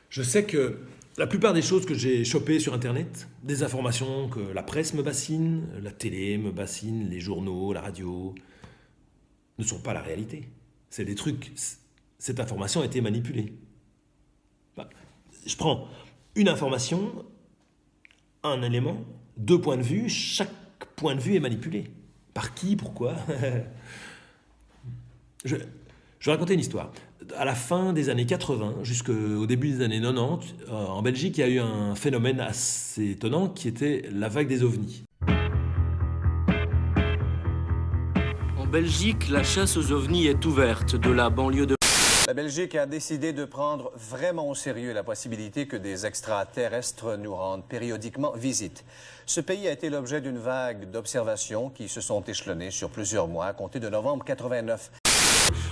Je sais que la plupart des choses que j'ai chopées sur Internet, des informations que la presse me bassine, la télé me bassine, les journaux, la radio, ne sont pas la réalité. C'est des trucs. Cette information a été manipulée. Je prends une information, un élément, deux points de vue, chaque point de vue est manipulé. Par qui, pourquoi? Je vais raconter une histoire. À la fin des années 80, jusqu'au début des années 90, en Belgique, il y a eu un phénomène assez étonnant qui était la vague des ovnis. En Belgique, la chasse aux ovnis est ouverte de la banlieue de... La Belgique a décidé de prendre vraiment au sérieux la possibilité que des extraterrestres nous rendent périodiquement visite. Ce pays a été l'objet d'une vague d'observations qui se sont échelonnées sur plusieurs mois, à compter de novembre 89.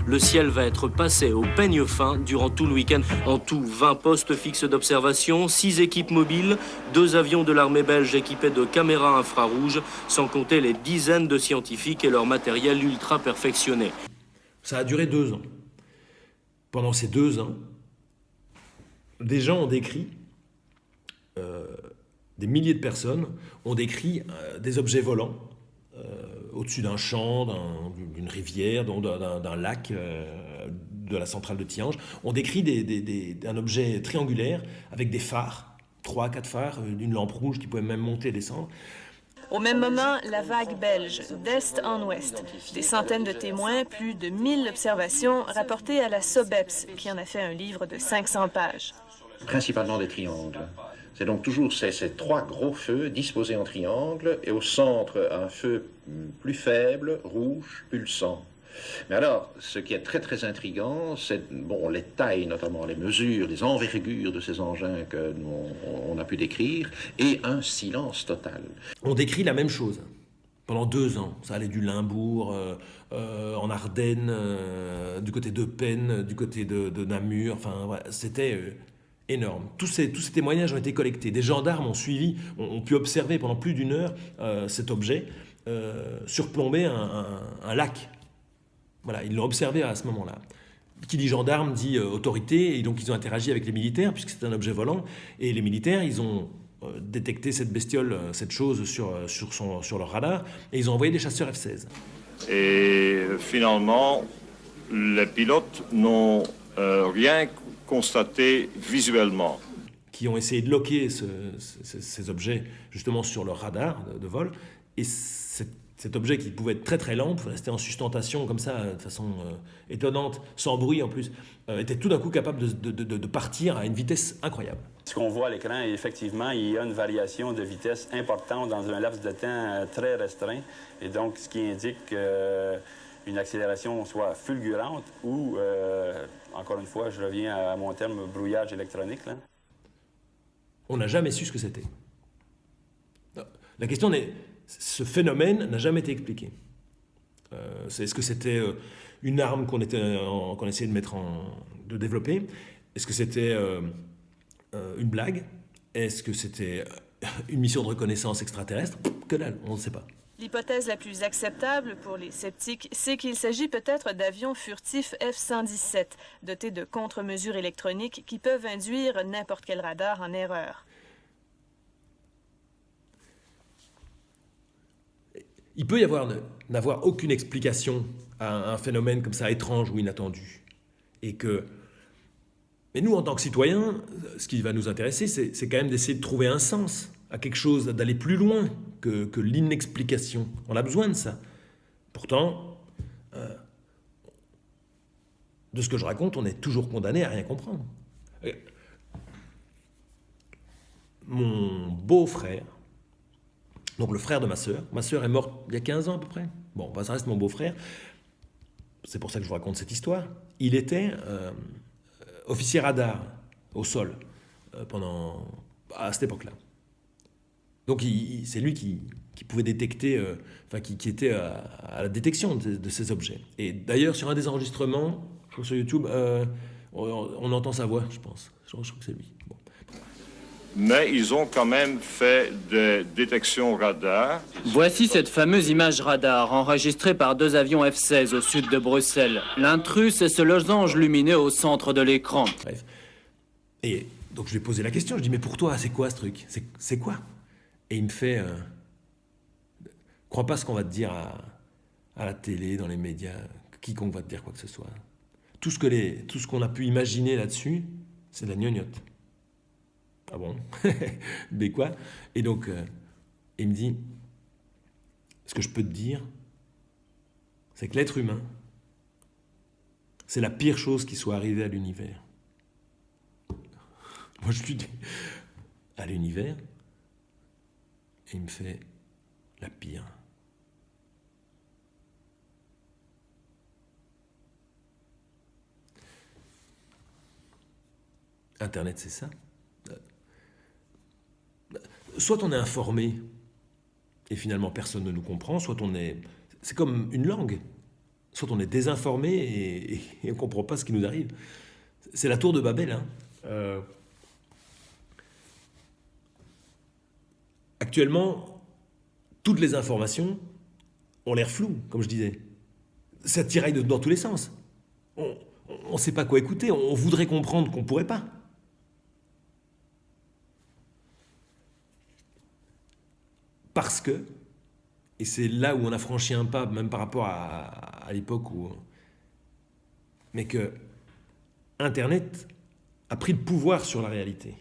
Le ciel va être passé au peigne fin durant tout le week-end. En tout, 20 postes fixes d'observation, 6 équipes mobiles, 2 avions de l'armée belge équipés de caméras infrarouges, sans compter les dizaines de scientifiques et leur matériel ultra perfectionné. Ça a duré 2 ans. Pendant ces 2 ans, des gens ont décrit, des milliers de personnes ont décrit des objets volants au-dessus d'un champ, d'une rivière, d'un lac, de la centrale de Tihange. On décrit un objet triangulaire avec des phares, 3 à 4 phares, une lampe rouge qui pouvait même monter et descendre. Au même moment, la vague belge, d'est en ouest. Des centaines de témoins, plus de 1000 observations rapportées à la SOBEPS, qui en a fait un livre de 500 pages. Principalement des triangles. C'est donc toujours ces 3 gros feux disposés en triangle et au centre un feu plus faible, rouge, pulsant. Mais alors, ce qui est très très intriguant, c'est les tailles, notamment les mesures, les envergures de ces engins que on a pu décrire, et un silence total. On décrit la même chose pendant 2 ans. Ça allait du Limbourg, en Ardennes, du côté de Penne, du côté de Namur. Enfin, voilà, c'était énorme. Tous ces témoignages ont été collectés. Des gendarmes ont suivi, ont pu observer pendant plus d'1 heure cet objet surplomber un lac. Voilà, ils l'ont observé à ce moment-là. Qui dit gendarme dit autorité, et donc ils ont interagi avec les militaires, puisque c'est un objet volant, et les militaires, ils ont détecté cette bestiole, cette chose sur leur radar, et ils ont envoyé des chasseurs F-16. Et finalement, les pilotes n'ont rien constaté visuellement. Qui ont essayé de loquer ces objets, justement, sur leur radar de vol, et cet objet qui pouvait être très très lent, pouvait rester en sustentation comme ça, de façon étonnante, sans bruit en plus, était tout d'un coup capable de partir à une vitesse incroyable. Ce qu'on voit à l'écran, effectivement, il y a une variation de vitesse importante dans un laps de temps très restreint, et donc ce qui indique une accélération soit fulgurante ou, encore une fois, je reviens à mon terme brouillage électronique, là. On n'a jamais su ce que c'était. La question est... Ce phénomène n'a jamais été expliqué. Est-ce que c'était une arme qu'on essayait de développer? Est-ce que c'était une blague? Est-ce que c'était une mission de reconnaissance extraterrestre? Que dalle, on ne sait pas. L'hypothèse la plus acceptable pour les sceptiques, c'est qu'il s'agit peut-être d'avions furtifs F-117, dotés de contre-mesures électroniques qui peuvent induire n'importe quel radar en erreur. Il peut y avoir n'avoir aucune explication à un phénomène comme ça étrange ou inattendu. Mais nous, en tant que citoyens, ce qui va nous intéresser, c'est quand même d'essayer de trouver un sens à quelque chose, d'aller plus loin que l'inexplication. On a besoin de ça. Pourtant, de ce que je raconte, on est toujours condamné à rien comprendre. Mon beau-frère, donc le frère de ma sœur est morte il y a 15 ans à peu près. Bon, ça reste mon beau-frère. C'est pour ça que je vous raconte cette histoire. Il était officier radar au sol à cette époque-là. Donc c'est lui qui pouvait détecter, qui était à la détection de ces objets. Et d'ailleurs, sur un des enregistrements, je crois sur YouTube, on entend sa voix, je pense. Je crois que c'est lui. Bon. mais ils ont quand même fait des détections radar. Voici cette fameuse image radar enregistrée par 2 avions F-16 au sud de Bruxelles. L'intrus, c'est ce losange lumineux au centre de l'écran. Bref. Et donc je lui ai posé la question, je dis mais pour toi c'est quoi ce truc? C'est quoi? Et il me fait crois pas ce qu'on va te dire à la télé, dans les médias, quiconque va te dire quoi que ce soit. Tout ce qu'on a pu imaginer là-dessus, c'est de la gnognotte. Ah bon? Mais quoi? Et donc il me dit ce que je peux te dire, c'est que l'être humain, c'est la pire chose qui soit arrivée à l'univers. Moi, je lui dis, à l'univers, et il me fait la pire. Internet, c'est ça. Soit on est informé, et finalement personne ne nous comprend, soit on est... C'est comme une langue. Soit on est désinformé et on ne comprend pas ce qui nous arrive. C'est la tour de Babel, hein. Actuellement, toutes les informations ont l'air floues, comme je disais. Ça tiraille dans tous les sens. On ne sait pas quoi écouter, on voudrait comprendre qu'on ne pourrait pas. Parce que, et c'est là où on a franchi un pas, même par rapport à l'époque où... Mais que Internet a pris le pouvoir sur la réalité.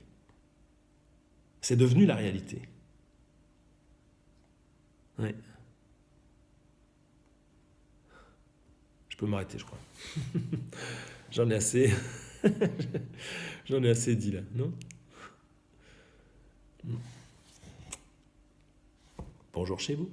C'est devenu la réalité. Ouais. Je peux m'arrêter, je crois. J'en ai assez. J'en ai assez dit là, non? Bonjour chez vous.